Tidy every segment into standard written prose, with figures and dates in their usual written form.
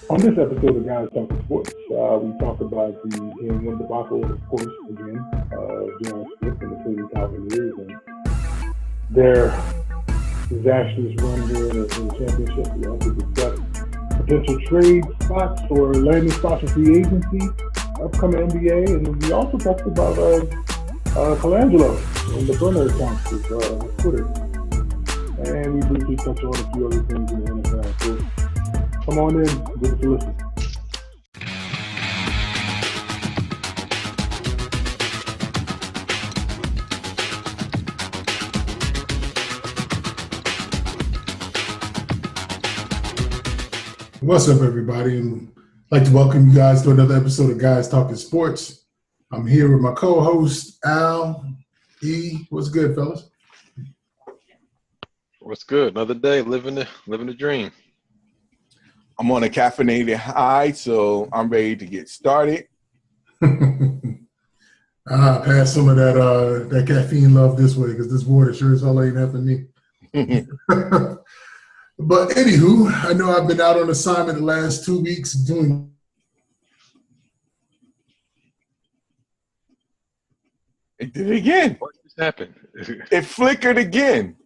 On this episode of Guys Talking Sports, we talk about the game one debacle, of course, again, Julian Smith and the Cleveland Cavaliers and their disastrous run during the championship. We also discuss potential trade spots or landing spots for free agency, upcoming NBA, and we also talked about Colangelo and the burner accounts of Twitter. And we briefly touch on a few other things in the NFL. So come on in, give us a listen. What's up, everybody? And I'd like to welcome you guys to another episode of Guys Talking Sports. I'm here with my co-host, Al. E. What's good, fellas? What's good? Another day, living the dream. I'm on a caffeinated high, so I'm ready to get started. I'll pass some of that caffeine love this way because this water sure as hell ain't helping me. But anywho, I know I've been out on assignment the last 2 weeks doing. It did it again. What just happened? It flickered again.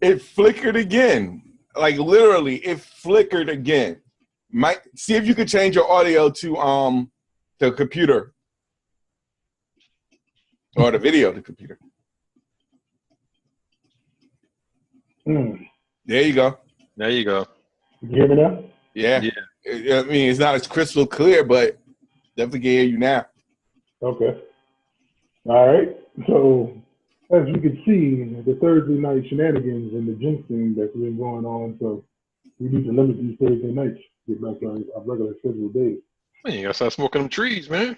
It flickered again. Like literally, it flickered again. Might see if you could change your audio to the computer or the video to computer. There you go. There you go. You hear me now? Yeah. I mean, it's not as crystal clear, but definitely can hear you now. Okay. All right. So, as you can see, the Thursday night shenanigans and the jinxing that's been going on, so we need to limit these Thursday nights, get back to our regular scheduled days. Man, you gotta start smoking them trees, man.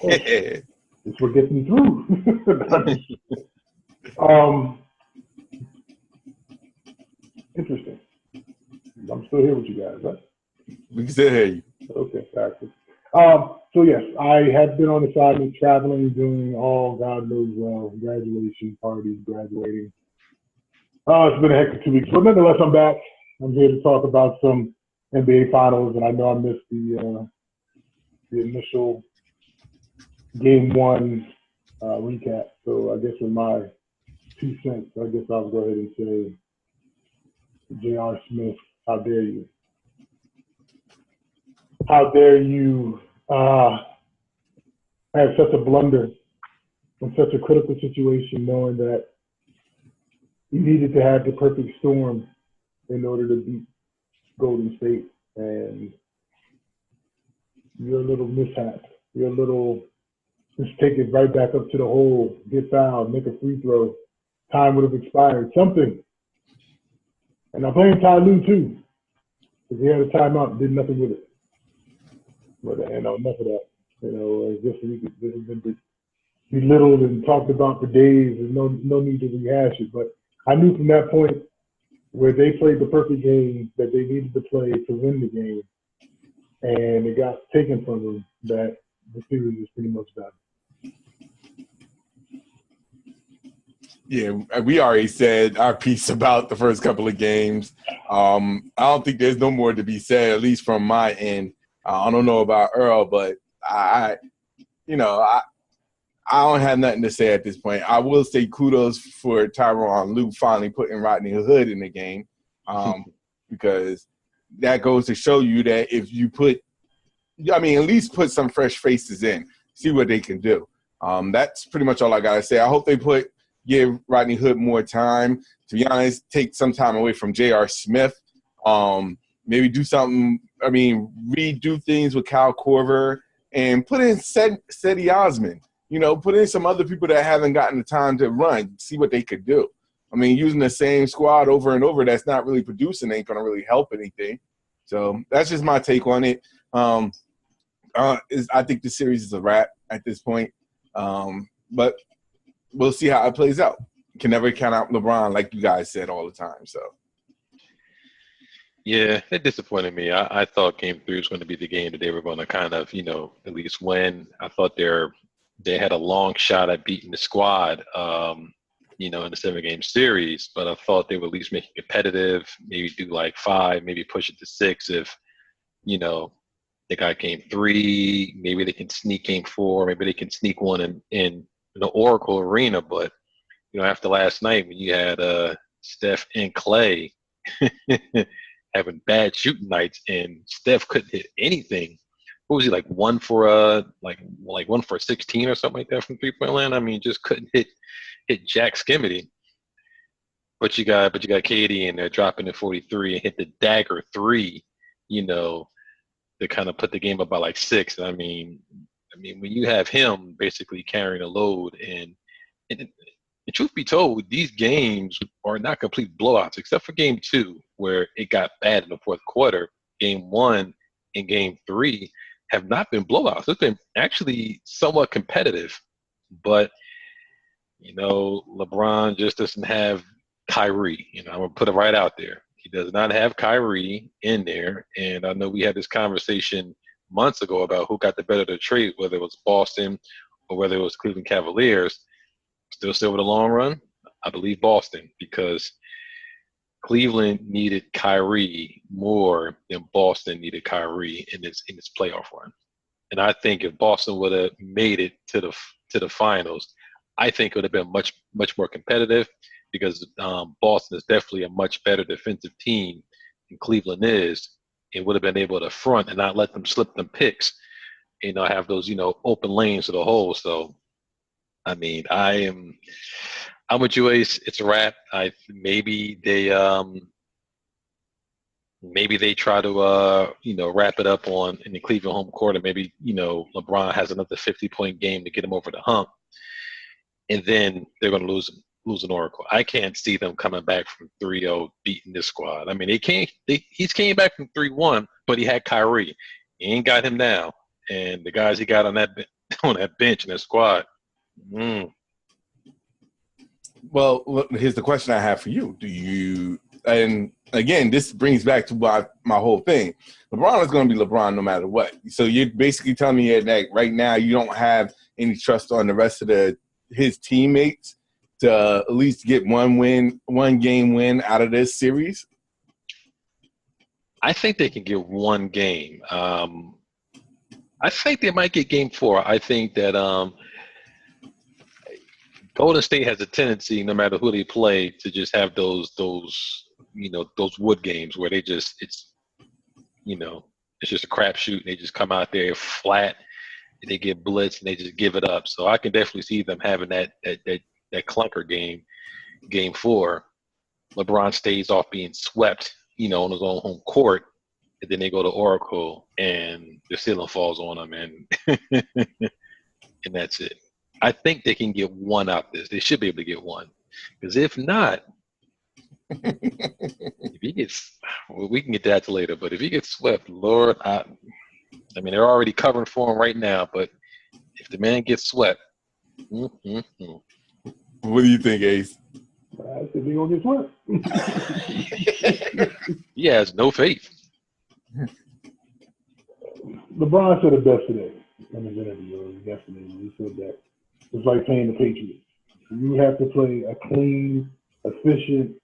It's what gets me through. Interesting. I'm still here with you guys, right? We can still hear you. Okay, excellent. So yes, I have been on assignment, traveling, doing all God knows graduation parties, graduating. It's been a hectic 2 weeks, but nonetheless, I'm back. I'm here to talk about some NBA finals, and I know I missed the initial game one recap. So I guess with my 2 cents, I guess I'll go ahead and say, J.R. Smith, how dare you? How dare you have such a blunder in such a critical situation, knowing that you needed to have the perfect storm in order to beat Golden State, and your little mishap, your little just take it right back up to the hole, get fouled, make a free throw, time would have expired, something. And I blame Ty Lue too, because he had a timeout and did nothing with it. But enough of that. Just this has been belittled and talked about for days. There's no need to rehash it. But I knew from that point where they played the perfect game that they needed to play to win the game, and it got taken from them, that the series is pretty much done. Yeah, we already said our piece about the first couple of games. I don't think there's no more to be said, at least from my end. I don't know about Earl, but I don't have nothing to say at this point. I will say kudos for Tyronn Lue finally putting Rodney Hood in the game, because that goes to show you that if you at least put some fresh faces in, see what they can do. That's pretty much all I got to say. I hope they give Rodney Hood more time. To be honest, take some time away from J.R. Smith. Maybe do something, redo things with Kyle Korver and put in Cedi Osman. Put in some other people that haven't gotten the time to run, see what they could do. Using the same squad over and over that's not really producing ain't going to really help anything. So that's just my take on it. I think the series is a wrap at this point. But we'll see how it plays out. You can never count out LeBron, like you guys said all the time. So, yeah, it disappointed me. I thought Game 3 was going to be the game that they were going to kind of, at least win. I thought they had a long shot at beating the squad. in the 7-game series, but I thought they would at least make it competitive, maybe do like 5, maybe push it to 6 if, they got game 3, maybe they can sneak game 4, maybe they can sneak one in the Oracle Arena. But, after last night when you had Steph and Clay having bad shooting nights and Steph couldn't hit anything. What was he, like 1 for 16 or something like that from 3-point land? I mean, just couldn't hit Jack Skimmity. But you got Katie in there dropping at 43 and hit the dagger 3, to kind of put the game up by like 6. And I mean, when you have him basically carrying a load, and truth be told, these games are not complete blowouts, except for game 2, where it got bad in the fourth quarter. Game 1 and game 3 have not been blowouts. It's been actually somewhat competitive. But, LeBron just doesn't have Kyrie. I'm going to put it right out there. He does not have Kyrie in there. And I know we had this conversation months ago about who got the better of the trade, whether it was Boston or whether it was Cleveland Cavaliers. Still over the long run, I believe Boston, because Cleveland needed Kyrie more than Boston needed Kyrie in its playoff run. And I think if Boston would have made it to the finals, I think it would have been much, much more competitive, because Boston is definitely a much better defensive team than Cleveland is, and would have been able to front and not let them slip them picks, have those, open lanes to the hole. So, I mean, I'm with you, Ace. It's a wrap. Maybe they try to wrap it up in the Cleveland home court, and maybe LeBron has another 50-point game to get him over the hump, and then they're going to lose an Oracle. I can't see them coming back from 3-0 beating this squad. I mean, he's came back from 3-1, but he had Kyrie. He ain't got him now, and the guys he got on that bench in that squad. Well, here's the question I have for you. And again, this brings back to my whole thing. LeBron is going to be LeBron no matter what. So you're basically telling me that right now you don't have any trust on the rest of his teammates to at least get one game win out of this series? I think they can get one game. I think they might get game 4. I think that Golden State has a tendency, no matter who they play, to just have those wood games where it's just a crapshoot, and they just come out there flat, and they get blitzed, and they just give it up. So I can definitely see them having that clunker game 4. LeBron stays off being swept, on his own home court, and then they go to Oracle, and the ceiling falls on them, and and that's it. I think they can get one out this. They should be able to get one, because if not, if he gets, we can get to that later. But if he gets swept, Lord, I mean, they're already covering for him right now. But if the man gets swept, What do you think, Ace? I said they're gonna get swept. He has no faith. LeBron said it best today in his interview yesterday. He said that it's like playing the Patriots. You have to play a clean, efficient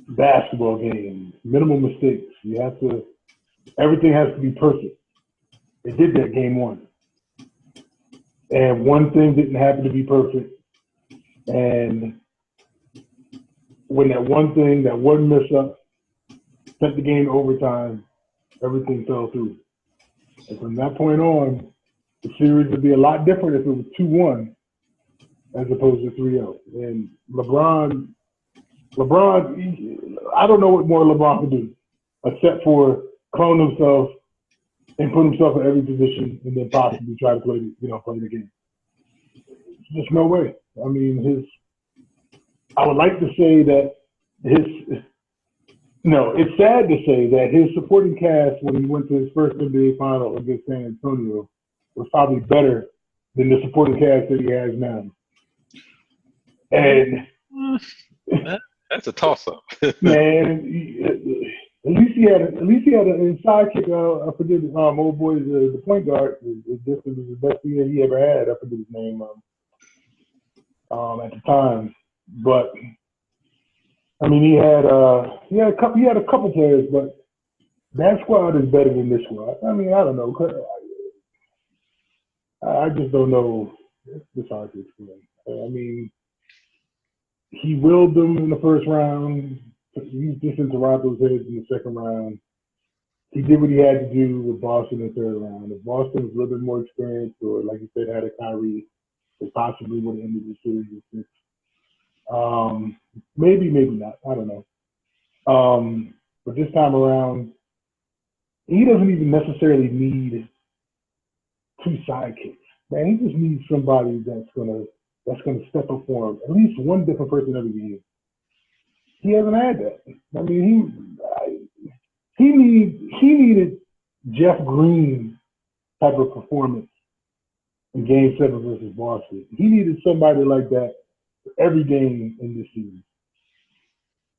basketball game, minimal mistakes. Everything has to be perfect. They did that game 1. And one thing didn't happen to be perfect. And when that one miss up, sent the game to overtime, everything fell through. And from that point on, the series would be a lot different if it was 2-1 as opposed to 3-0. And LeBron, I don't know what more LeBron could do except for clone himself and put himself in every position and then possibly try to play the game. There's just no way. I mean, I would like to say that it's sad to say that his supporting cast when he went to his first NBA final against San Antonio was probably better than the supporting cast that he has now. And that's a toss-up. Man, at least he had a sidekick. I forget his old boy, the point guard. This is the best year he ever had. I forget his name. at the time. But I mean, he had a couple players, but that squad is better than this squad. I mean, I don't know. I just don't know. It's hard to explain. I mean, he willed them in the first round. He's just in Toronto's head in the second round. He did what he had to do with Boston in the third round. If Boston was a little bit more experienced, or like you said, had a Kyrie, they possibly would have ended the series with 6. Maybe not. I don't know. But this time around, he doesn't even necessarily need 2 sidekicks. Man, he just needs somebody that's gonna step up for him. At least one different person every game. He hasn't had that. I mean, he needed Jeff Green type of performance in Game 7 versus Boston. He needed somebody like that for every game in this series.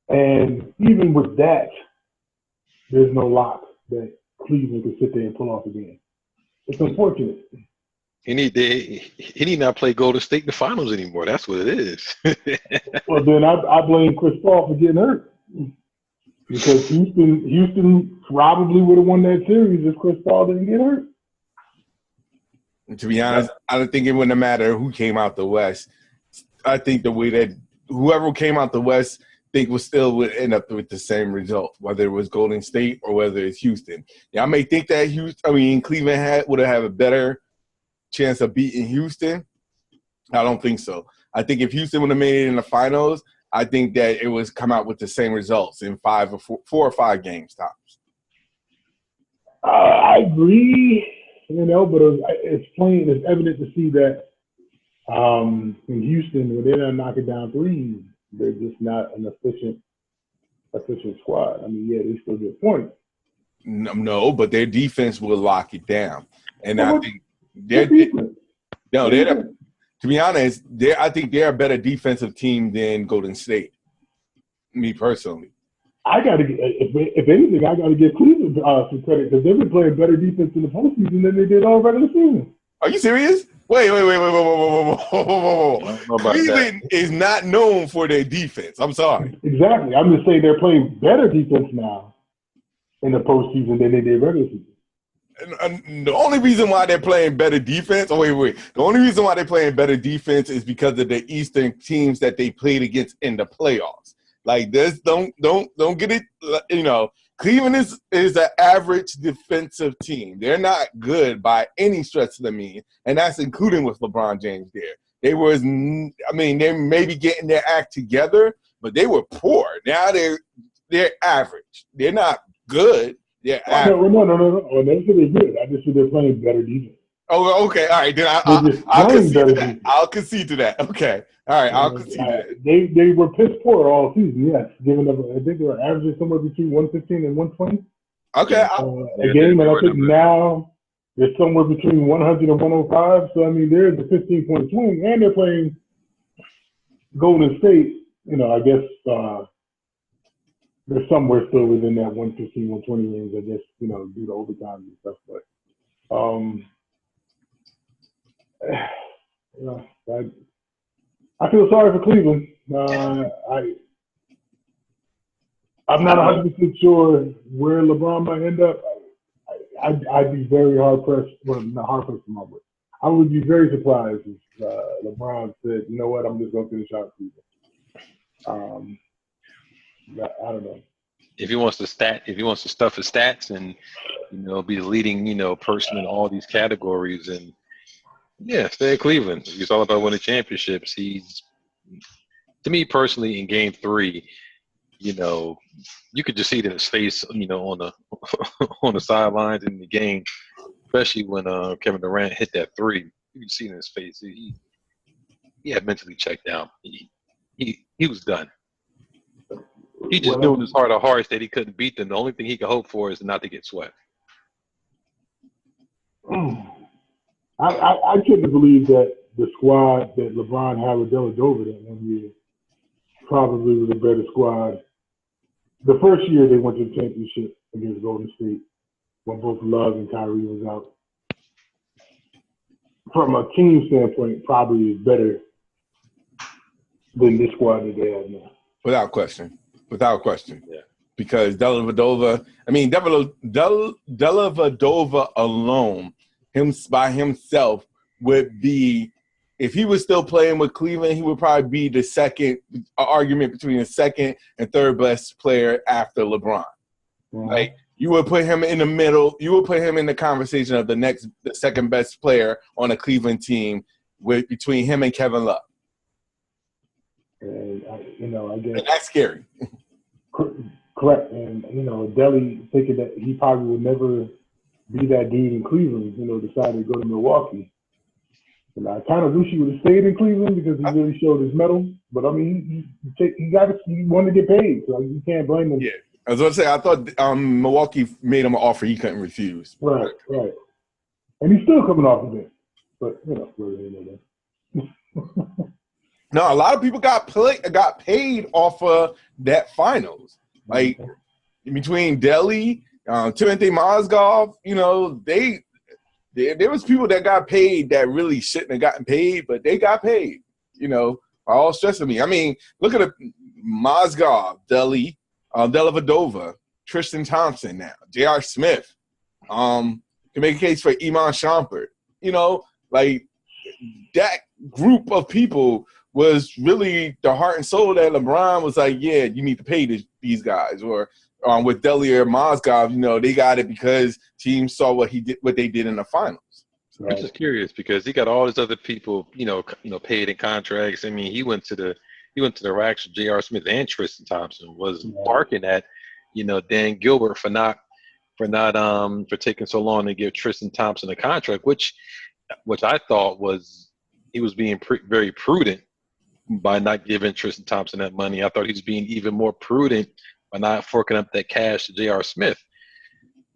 And even with that, there's no lock that Cleveland can sit there and pull off a game. It's unfortunate. He need not play Golden State in the finals anymore. That's what it is. Well, then I blame Chris Paul for getting hurt. Because Houston probably would have won that series if Chris Paul didn't get hurt. To be honest, I don't think it wouldn't matter who came out the West. I think the way that whoever came out the West would end up with the same result, whether it was Golden State or whether it's Houston. Yeah, I may think that Cleveland would have a better chance of beating Houston. I don't think so. I think if Houston would have made it in the finals, I think that it was come out with the same results in 4 or 5 games tops. I agree, but it's evident to see that in Houston, when they're not knocking down threes, they're just not an efficient squad. I mean, yeah, they still get points. No, but their defense will lock it down, and I think to be honest, I think they're a better defensive team than Golden State. Me personally, I got to if anything, I got to give Cleveland some credit because they've been playing better defense in the postseason than they did all regular season. Are you serious? Wait. Cleveland is not known for their defense. I'm sorry. Exactly. I'm just saying they're playing better defense now in the postseason than they did regular season. And the only reason why they're playing better defense. The only reason why they're playing better defense is because of the Eastern teams that they played against in the playoffs. Like this, don't get it. Cleveland is an average defensive team. They're not good by any stretch of the mean, and that's including with LeBron James there. They're maybe getting their act together, but they were poor. Now they're average. They're not good. They're average. No. I never said they're good. I just said they're playing better defense. Oh, okay. All right. Then I'll concede to that. I'll concede to that. Okay. All right. I'll concede to that. They were piss poor all season, yes. Giving up, I think they were averaging somewhere between 115 and 120. Okay. A game, and I think now they're somewhere between 100 and 105. So, I mean, there's a 15-point swing, and they're playing Golden State. I guess they're somewhere still within that 115, 120 range, I guess, due to overtime and stuff. But, I feel sorry for Cleveland. I'm not 100% sure where LeBron might end up. I'd be very hard pressed. Well, not hard pressed to remember. I would be very surprised if LeBron said, "You know what? I'm just going to finish out Cleveland." I don't know. If he wants to stuff his stats and be the leading person in all these categories, and stay at Cleveland. He's all about winning championships. He's, to me personally, in Game 3, you could just see it in his face, on the sidelines in the game, especially when Kevin Durant hit that 3. You could see it in his face. He had mentally checked out. He was done. He just knew in his heart of hearts that he couldn't beat them. The only thing he could hope for is not to get swept. I couldn't believe that the squad that LeBron had with Dellavedova that one year probably was a better squad. The first year they went to the championship against Golden State when both Love and Kyrie was out. From a team standpoint, probably is better than this squad that they have now. Without question. Yeah. Because Dellavedova alone, him by himself, would be, if he was still playing with Cleveland, he would probably be the second argument between the second and third best player after LeBron. Mm-hmm. Like, you would put him in the middle. You would put him in the conversation of the second best player on a Cleveland team between him and Kevin Love. And I guess And that's scary. correct. And Delly thinking that he probably would never be that dude in Cleveland. Decided to go to Milwaukee. And I kind of wish he would have stayed in Cleveland because he really showed his mettle. But I mean, he wanted to get paid, so you can't blame him. Yeah. I was going to say, I thought Milwaukee made him an offer he couldn't refuse. Right. And he's still coming off of it. But, No, a lot of people got paid off of that finals. Like, between Delhi, Timothy Mozgov, there was people that got paid that really shouldn't have gotten paid, but they got paid, are all stressing me. I mean, look at Mozgov, Delhi, Dellavedova, Tristan Thompson now, J.R. Smith. Can make a case for Iman Shumpert. Like, that group of people was really the heart and soul that LeBron was like, yeah, you need to pay these guys. Or with Delhi or Mozgov, they got it because teams saw what they did in the finals. I'm just curious because he got all these other people, paid in contracts. I mean, he went to the racks with J.R. Smith and Tristan Thompson, was barking at, Dan Gilbert for taking so long to give Tristan Thompson a contract, which I thought was he was being very prudent by not giving Tristan Thompson that money. I thought he was being even more prudent by not forking up that cash to J.R. Smith.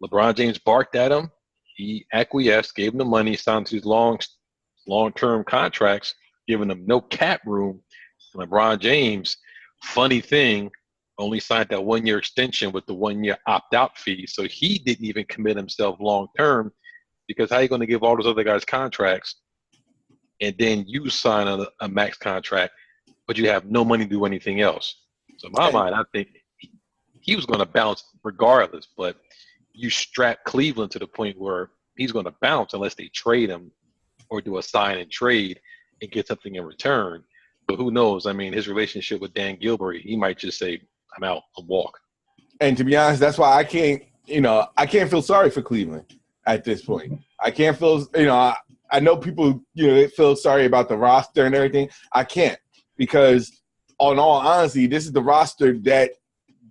LeBron James barked at him. He acquiesced, gave him the money, signed these long-term contracts, giving him no cap room. And LeBron James, funny thing, only signed that 1-year extension with the 1-year opt-out fee. So he didn't even commit himself long-term because how are you going to give all those other guys contracts and then you sign a max contract, but you have no money to do anything else? So in my mind, I think he was going to bounce regardless, but you strap Cleveland to the point where he's going to bounce unless they trade him or do a sign and trade and get something in return. But who knows? I mean, his relationship with Dan Gilbert, he might just say, I'm out and walk. And to be honest, that's why I can't feel sorry for Cleveland at this point. I can't feel, I know people, they feel sorry about the roster and everything. I can't because, in all honesty, this is the roster that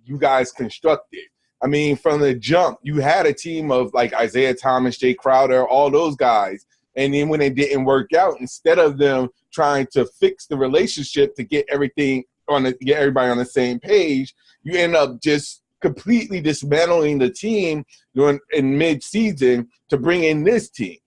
you guys constructed. I mean, from the jump, you had a team of like Isaiah Thomas, Jay Crowder, all those guys. And then when it didn't work out, instead of them trying to fix the relationship to get everybody on the same page, you end up just completely dismantling the team in mid-season to bring in this team.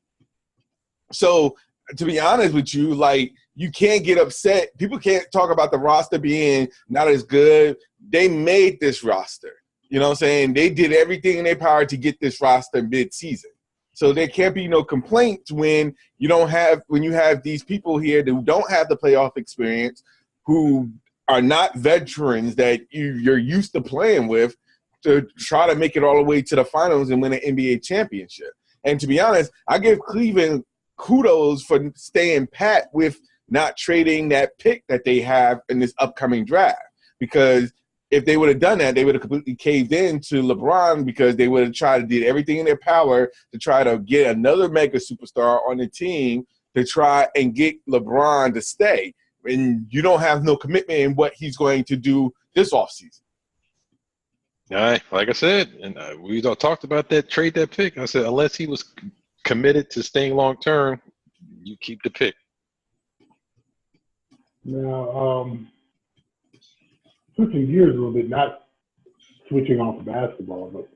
So, to be honest with you, like, you can't get upset. People can't talk about the roster being not as good. They made this roster. You know what I'm saying? They did everything in their power to get this roster mid-season. So there can't be no complaints when you have these people here who don't have the playoff experience, who are not veterans that you're used to playing with, to try to make it all the way to the finals and win an NBA championship. And to be honest, I give Cleveland kudos for staying pat with not trading that pick that they have in this upcoming draft. Because if they would have done that, they would have completely caved in to LeBron because they would have tried to do everything in their power to try to get another mega superstar on the team to try and get LeBron to stay. And you don't have no commitment in what he's going to do this offseason. All right, like I said, and we all talked about that, trade that pick. I said, unless he was committed to staying long-term, you keep the pick. Now, switching gears a little bit, not switching off of basketball, but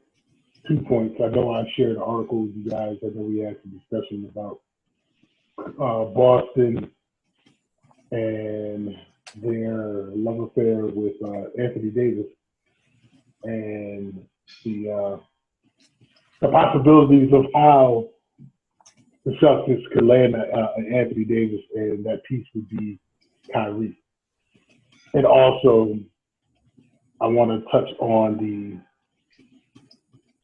2 points. I know I shared an article with you guys. I know we had some discussion about Boston and their love affair with Anthony Davis and the possibilities of how the Celtics could land Anthony Davis, and that piece would be Kyrie. And also, I want to touch on the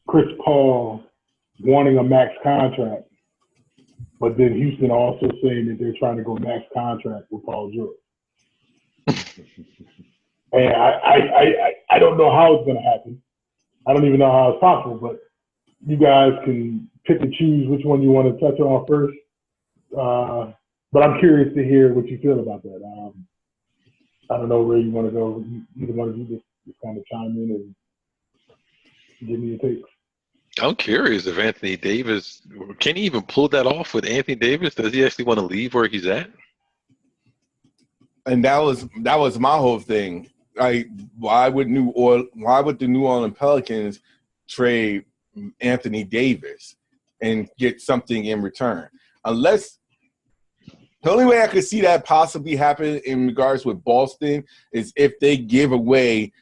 Chris Paul wanting a max contract, but then Houston also saying that they're trying to go max contract with Paul George. And I don't know how it's going to happen. I don't even know how it's possible, but you guys can pick and choose which one you want to touch on first. But I'm curious to hear what you feel about that. I don't know where you want to go. Either one of you just kind of chime in and give me your takes. I'm curious if Anthony Davis can he even pull that off with Anthony Davis? Does he actually want to leave where he's at? And that was my whole thing. Like, why would the New Orleans Pelicans trade Anthony Davis and get something in return? Unless the only way I could see that possibly happen in regards with Boston is if they give away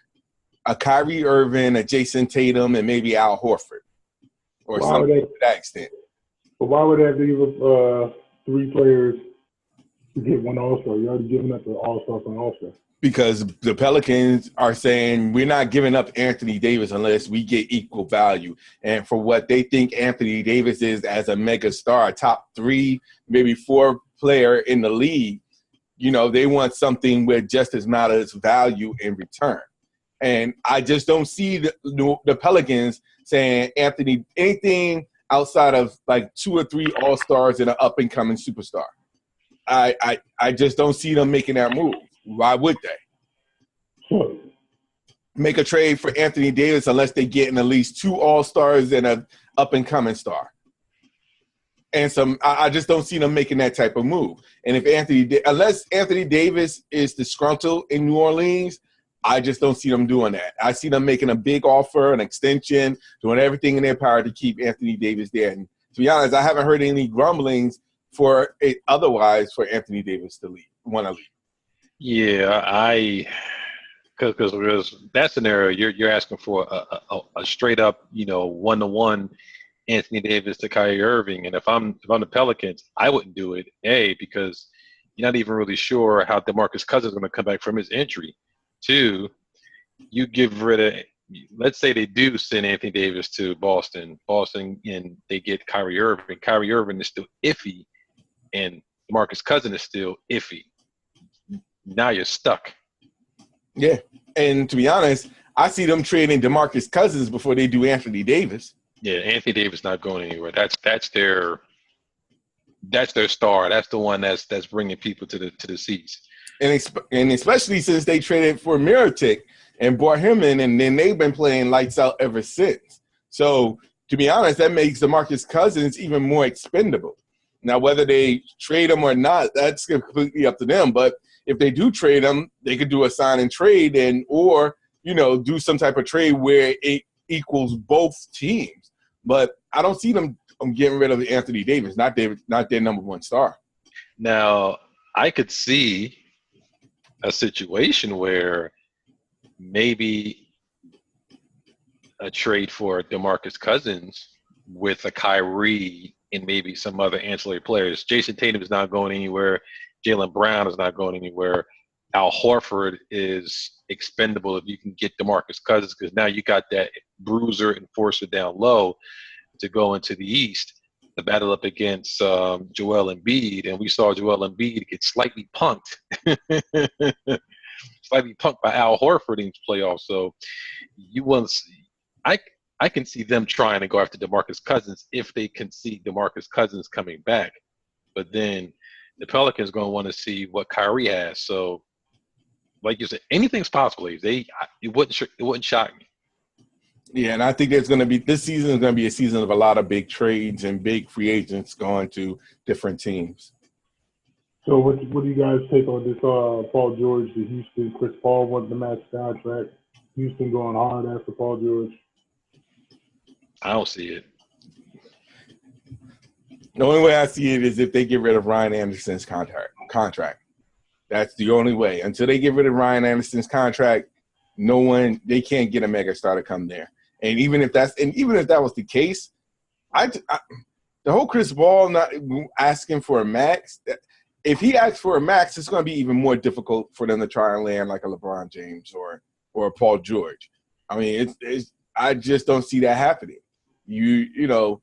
a Kyrie Irving, a Jason Tatum, and maybe Al Horford or something to that extent. But why would that leave three players to get one All-Star? You're already giving up the All-Star for an All-Star. Because the Pelicans are saying we're not giving up Anthony Davis unless we get equal value. And for what they think Anthony Davis is as a mega star, a top 3, maybe 4 player in the league, they want something with just as much as value in return. And I just don't see the Pelicans saying Anthony anything outside of like 2 or 3 All-Stars and an up-and-coming superstar. I just don't see them making that move. Why would they? Make a trade for Anthony Davis unless they get in at least 2 All-Stars and an up-and-coming star. And I just don't see them making that type of move. And unless Anthony Davis is disgruntled in New Orleans, I just don't see them doing that. I see them making a big offer, an extension, doing everything in their power to keep Anthony Davis there. And to be honest, I haven't heard any grumblings for Anthony Davis to want to leave. Yeah, because that scenario you're asking for a straight up 1-to-1 Anthony Davis to Kyrie Irving, and if I'm the Pelicans, I wouldn't do it. Because you're not even really sure how DeMarcus Cousins is going to come back from his injury. 2, you give rid of. Let's say they do send Anthony Davis to Boston, and they get Kyrie Irving. Kyrie Irving is still iffy, and DeMarcus Cousins is still iffy. Now you're stuck. Yeah, and to be honest, I see them trading DeMarcus Cousins before they do Anthony Davis. Yeah, Anthony Davis not going anywhere. That's their star. That's the one that's bringing people to the seats. And especially since they traded for Mirotic and brought him in, and then they've been playing lights out ever since. So to be honest, that makes DeMarcus Cousins even more expendable. Now, whether they trade him or not, that's completely up to them. But if they do trade him, they could do a sign and trade or do some type of trade where it equals both teams. But I don't see them getting rid of Anthony Davis, not their number 1 star. Now, I could see a situation where maybe a trade for DeMarcus Cousins with a Kyrie and maybe some other ancillary players. Jason Tatum is not going anywhere. Jaylen Brown is not going anywhere. Al Horford is expendable if you can get DeMarcus Cousins, because now you got that bruiser enforcer down low to go into the East to battle up against Joel Embiid. And we saw Joel Embiid get slightly punked. Slightly punked by Al Horford in these playoffs. So I can see them trying to go after DeMarcus Cousins if they can see DeMarcus Cousins coming back. But then the Pelicans going to want to see what Kyrie has. So, like you said, anything's possible. It wouldn't shock me. Yeah, and I think this season is going to be a season of a lot of big trades and big free agents going to different teams. So what do you guys take on this Paul George to Houston? Chris Paul wants the max contract. Houston going hard after Paul George. I don't see it. The only way I see it is if they get rid of Ryan Anderson's contract. That's the only way. Until they get rid of Ryan Anderson's contract, they can't get a mega star to come there. And even if that was the case, the whole Chris Paul not asking for a max, if he asks for a max, it's going to be even more difficult for them to try and land like a LeBron James or a Paul George. I mean, I just don't see that happening. You know,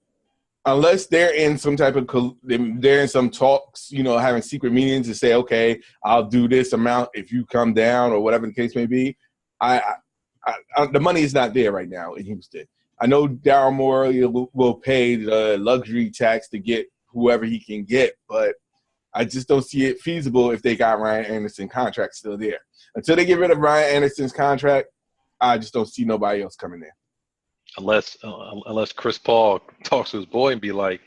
unless they're in some type of they're in some talks, you know, having secret meetings to say, okay, I'll do this amount if you come down or whatever the case may be. The money is not there right now in Houston. I know Daryl Morey will pay the luxury tax to get whoever he can get, but I just don't see it feasible if they got Ryan Anderson's contract still there. Until they get rid of Ryan Anderson's contract, I just don't see nobody else coming there. Unless Chris Paul talks to his boy and be like,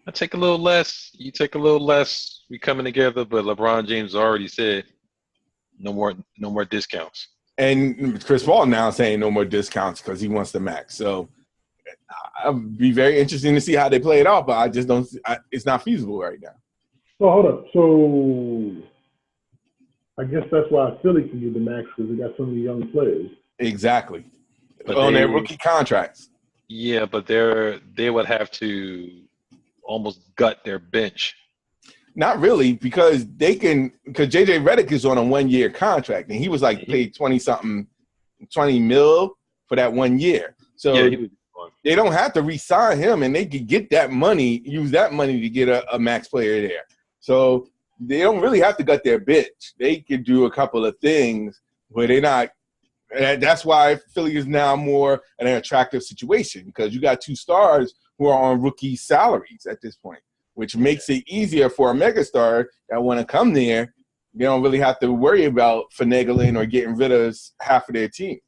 I take a little less, you take a little less, we coming together, but LeBron James already said no more discounts. And Chris Paul now saying no more discounts because he wants the max. So I'll be very interesting to see how they play it out, but I just don't it's not feasible right now. So hold up. So I guess that's why Philly can get the max, because they got so many young players. Exactly. But on their rookie contracts. Yeah, but they would have to almost gut their bench. Not really, because JJ Redick is on a 1-year contract, and he was like paid 20 mil for that 1 year. So they don't have to re-sign him, and they could get that money, use that money to get a max player there. So they don't really have to gut their bench. They could do a couple of things where they're not. And that's why Philly is now more an attractive situation, because you got 2 stars who are on rookie salaries at this point, which makes it easier for a megastar that want to come there. They don't really have to worry about finagling or getting rid of half of their team.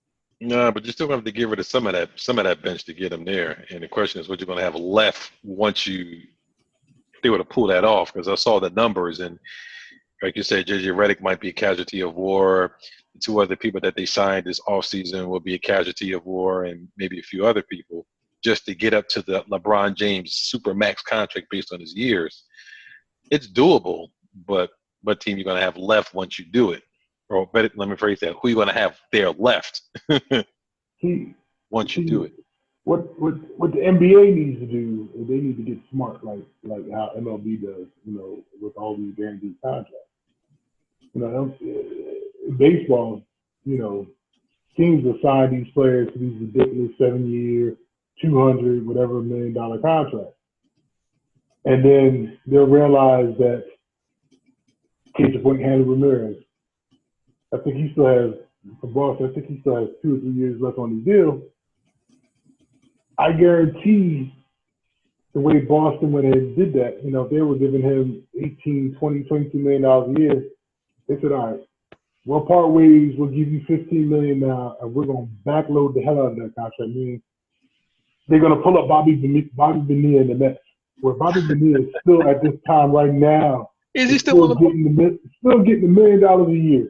No, but you're still going to have to get rid of some of that bench to get them there. And the question is what you're going to have left once they were to pull that off, because I saw the numbers, and like you said, JJ Redick might be a casualty of war. The 2 other people that they signed this offseason will be a casualty of war, and maybe a few other people, just to get up to the LeBron James super max contract based on his years. It's doable, but what team you're going to have left once you do it? Or better, let me phrase that, who you going to have there left once you do it? What the NBA needs to do is they need to get smart, like how MLB does, you know, with all these guaranteed contracts. You know, baseball, you know, teams will sign these players to these ridiculous 7-year, $200 whatever $1 million contracts, and then they'll realize that. Case in point, Hanley Ramirez. I think he still has 2 or 3 years left on his deal. I guarantee the way Boston went ahead and did that, you know, if they were giving him $18, $20, $22 million a year, they said, all right, we'll part ways, we'll give you $15 million now, and we're going to backload the hell out of that contract. Meaning they're going to pull up Bobby Bonilla in the Mets, where Bobby Bonilla is still at this time right now. Is he still getting $1 million a year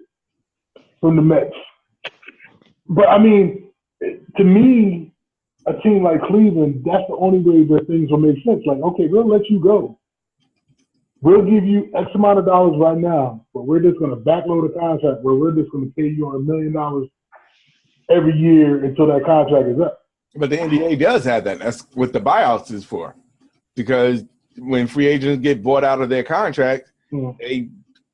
from the Mets? But I mean, to me, a team like Cleveland, that's the only way that things will make sense. Like, okay, we'll let you go. We'll give you X amount of dollars right now, but we're just going to backload a contract where we're just going to pay you on $1 million every year until that contract is up. But the NBA does have that. That's what the buyouts is for. Because when free agents get bought out of their contract,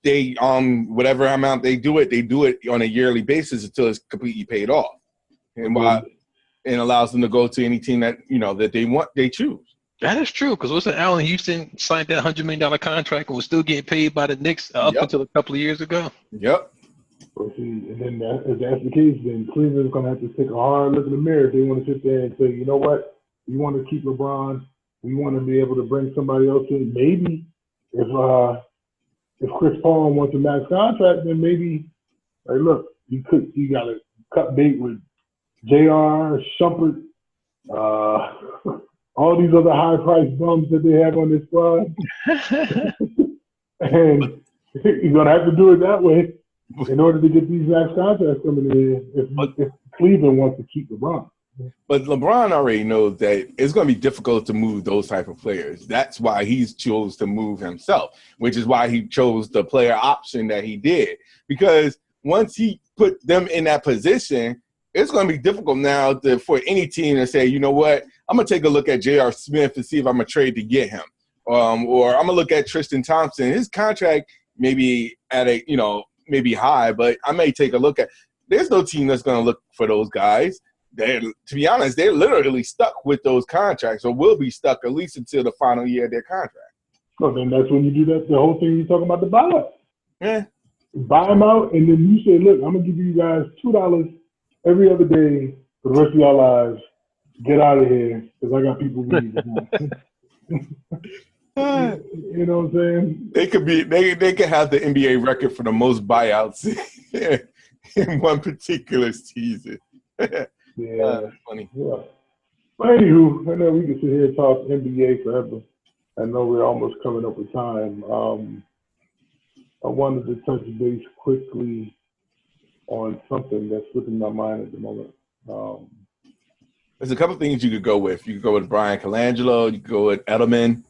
they whatever amount they do it on a yearly basis until it's completely paid off. And allows them to go to any team that, you know, that they choose. That is true, because wasn't Allen Houston signed that $100 million contract and was still getting paid by the Knicks up until a couple of years ago? Yep. Well, see, and then if that's the case, then Cleveland's going to have to take a hard look in the mirror if they want to sit there and say, you know what, we want to keep LeBron. We want to be able to bring somebody else in. Maybe if Chris Paul wants a max contract, then maybe, hey, look, you got to cut bait with JR, Shumpert, all these other high-priced bums that they have on this squad. And you're going to have to do it that way in order to get these max contracts coming in if Cleveland wants to keep LeBron. But LeBron already knows that it's going to be difficult to move those type of players. That's why he's chose to move himself, which is why he chose the player option that he did. Because once he put them in that position, it's going to be difficult now for any team to say, you know what, I'm going to take a look at J.R. Smith and see if I'm going to trade to get him. Or I'm going to look at Tristan Thompson. His contract maybe at a, maybe high, but I may take a look at. There's no team that's going to look for those guys. To be honest, they're literally stuck with those contracts, or will be stuck at least until the final year of their contract. Well, then that's when you do that. The whole thing you're talking about, the buyout. Yeah. Buy them out, and then you say, "Look, I'm gonna give you guys $2 every other day for the rest of your lives. Get out of here, because I got people we need to You know what I'm saying? They could have the NBA record for the most buyouts in one particular season. Yeah, that's funny. Yeah. But anywho, I know we can sit here and talk NBA forever. I know we're almost coming up with time. I wanted to touch base quickly on something that's slipping my mind at the moment. There's a couple things you could go with. You could go with Bryan Colangelo. You could go with Edelman.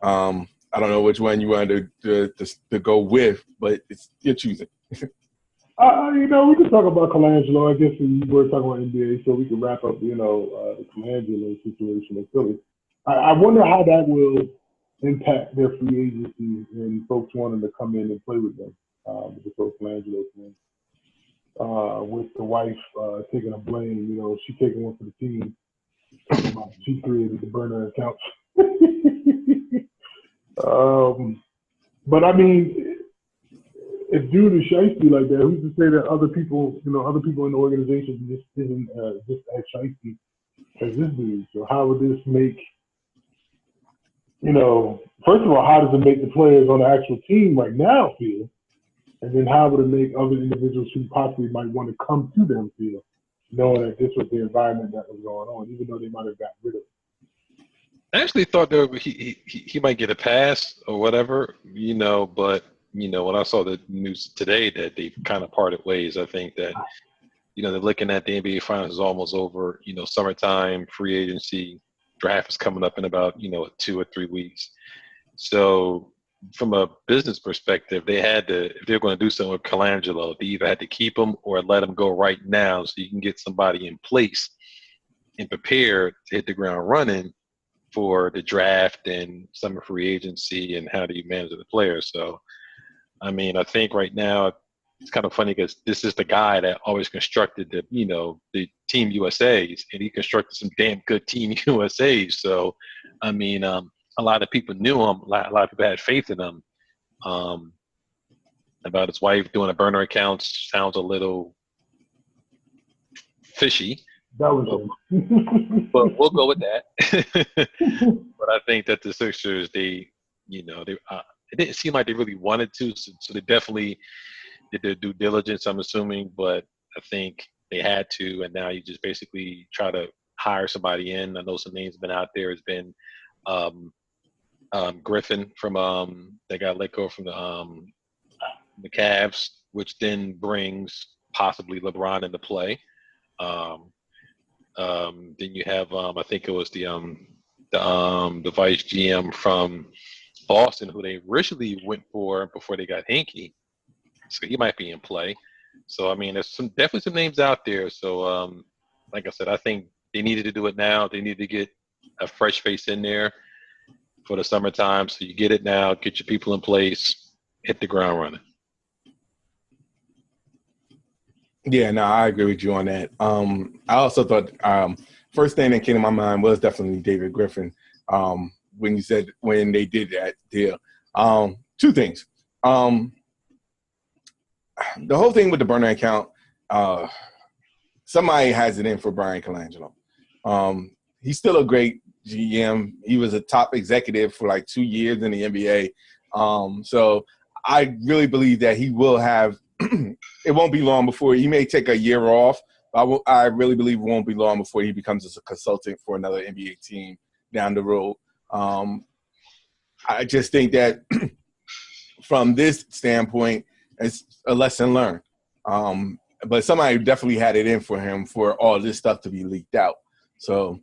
I don't know which one you wanted to go with, but it's your choosing. We can talk about Colangelo. I guess we were talking about NBA, so we can wrap up, the Colangelo situation in Philly. I wonder how that will impact their free agency and folks wanting to come in and play with them, with the whole Colangelo thing. With the wife taking a blame, she taking one for the team. She created the burner accounts. But I mean, if dude is shiesty like that, who's to say that other people in the organization just isn't just as shiesty as this dude? So how would this make, first of all, how does it make the players on the actual team right now feel? And then how would it make other individuals who possibly might want to come to them feel, knowing that this was the environment that was going on, even though they might have got rid of it? I actually thought that he might get a pass or whatever, but when I saw the news today that they kind of parted ways, I think that, they're looking at the NBA Finals is almost over, summertime, free agency, draft is coming up in about, 2 or 3 weeks. So from a business perspective, if they're going to do something with Colangelo, they either had to keep him or let him go right now so you can get somebody in place and prepared to hit the ground running for the draft and summer free agency and how do you manage the players. So, I mean, I think right now it's kind of funny because this is the guy that always constructed the Team USAs, and he constructed some damn good Team USAs. So, I mean, a lot of people knew him. A lot of people had faith in him. About his wife doing a burner account sounds a little fishy. That was but we'll go with that. But I think that the Sixers, it didn't seem like they really wanted to, so they definitely did their due diligence, I'm assuming, but I think they had to, and now you just basically try to hire somebody in. I know some names have been out there. It's been Griffin from they got let go from the Cavs, which then brings possibly LeBron into play. Then you have I think it was the vice GM from Boston who they originally went for before they got Hinkie, so he might be in play. So I mean, there's definitely some names out there. So like I said, I think they needed to do it now. They need to get a fresh face in there for the summertime. So you get it now, get your people in place, hit the ground running. Yeah, no, I agree with you on that. I also thought first thing that came to my mind was definitely David Griffin when they did that deal. Two things. The whole thing with the burner account, somebody has it in for Bryan Colangelo. He's still a great GM. He was a top executive for like 2 years in the NBA. So I really believe that he will have it won't be long before he may take a year off. I really believe it won't be long before he becomes a consultant for another NBA team down the road. I just think that from this standpoint, it's a lesson learned. But somebody definitely had it in for him for all this stuff to be leaked out. So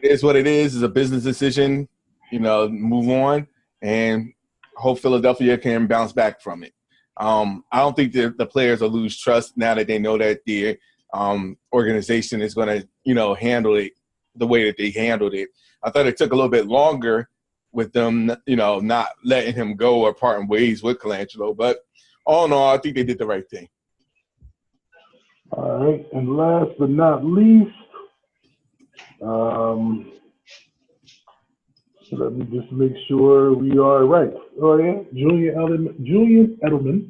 it is what it is. It's a business decision. Move on and hope Philadelphia can bounce back from it. I don't think the players will lose trust now that they know that the organization is going to, handle it the way that they handled it. I thought it took a little bit longer with them, not letting him go or parting ways with Colangelo. But all in all, I think they did the right thing. All right, and last but not least, let me just make sure we are right. Oh yeah, Julian Edelman,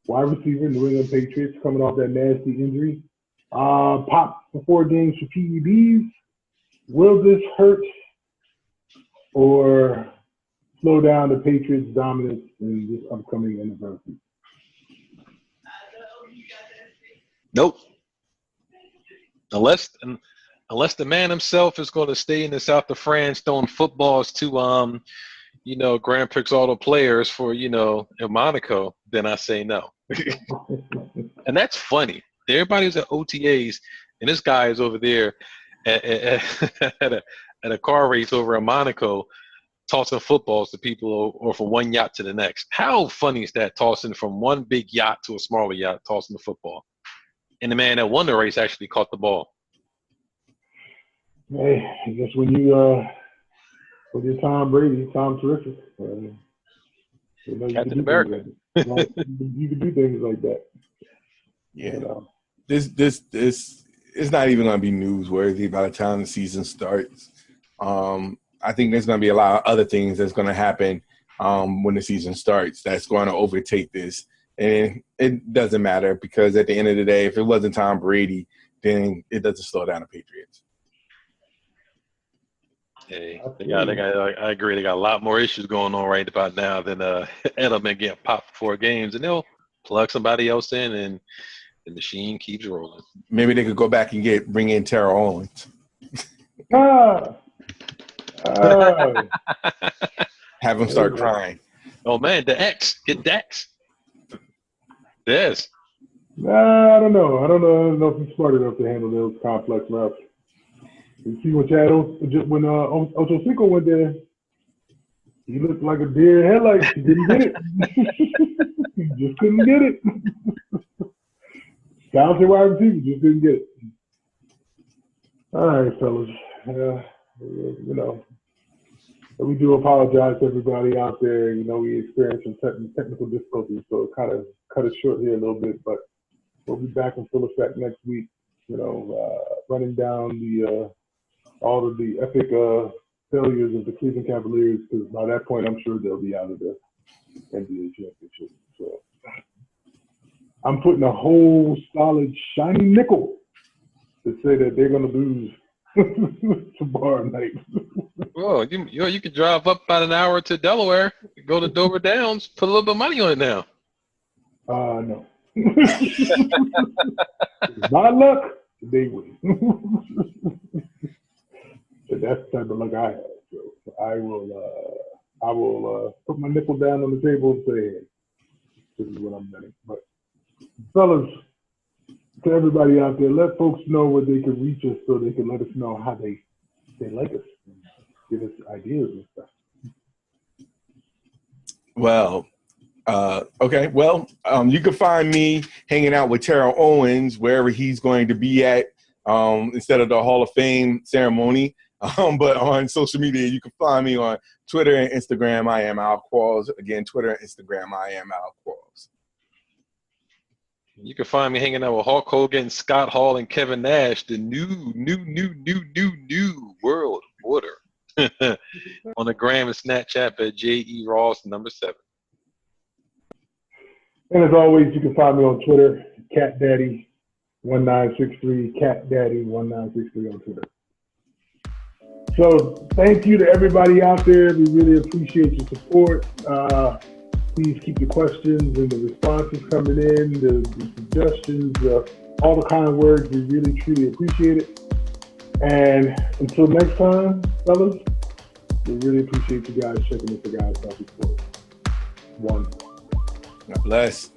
wide receiver, New England Patriots, coming off that nasty injury. Popped for 4 games for PEDs. Will this hurt or slow down the Patriots' dominance in this upcoming NFL season? Nope. Unless the man himself is going to stay in the south of France throwing footballs to Grand Prix Auto players for in Monaco, then I say no. And that's funny. Everybody's at OTAs, and this guy is over there at a car race over in Monaco, tossing footballs to people or from one yacht to the next. How funny is that, tossing from one big yacht to a smaller yacht, tossing the football? And the man that won the race actually caught the ball. Hey, I guess when you're Tom Brady, Tom terrific. Captain America. You can do things like that. Yeah. This is not even going to be newsworthy by the time the season starts. I think there's going to be a lot of other things that's going to happen when the season starts that's going to overtake this. And it doesn't matter because at the end of the day, if it wasn't Tom Brady, then it doesn't slow down the Patriots. Hey, I agree. They got a lot more issues going on right about now than Edelman getting popped for 4 games, and they'll plug somebody else in, and the machine keeps rolling. Maybe they could go back and bring in Terrell Owens. Have him start crying. Oh man, the X, get Dex. Yes. I don't know. I don't know if he's smart enough to handle those complex routes. You see when Ocho Cinco went there, he looked like a deer in headlights. He didn't get it. He just couldn't get it. Talented wide receiver, just didn't get it. All right, fellas. We do apologize to everybody out there. We experienced some technical difficulties, so it kind of cut it short here a little bit, but we'll be back in full effect next week, running down all of the epic failures of the Cleveland Cavaliers, because by that point, I'm sure they'll be out of the NBA championship. So I'm putting a whole solid shiny nickel to say that they're going to lose tomorrow night. Well, you could drive up about an hour to Delaware, go to Dover Downs, put a little bit of money on it now. No. My luck, they win. But that's the type of luck I have. So I will put my nickel down on the table and say, hey, this is what I'm betting. But fellas, to everybody out there, let folks know where they can reach us so they can let us know how they like us and give us ideas and stuff. Well, okay. Well, you can find me hanging out with Terrell Owens wherever he's going to be at instead of the Hall of Fame ceremony. But on social media, you can find me on Twitter and Instagram. I am Al Qualls. Again, Twitter and Instagram, I am Al Qualls. You can find me hanging out with Hulk Hogan, Scott Hall, and Kevin Nash, the new world order. On the gram and Snapchat at JERoss7. And as always, you can find me on Twitter, CatDaddy1963, CatDaddy1963 on Twitter. So thank you to everybody out there. We really appreciate your support. Please keep the questions and the responses coming in, the suggestions, all the kind words. We really, truly appreciate it. And until next time, fellas, we really appreciate you guys checking out the Guys Talking Sports. One. God bless.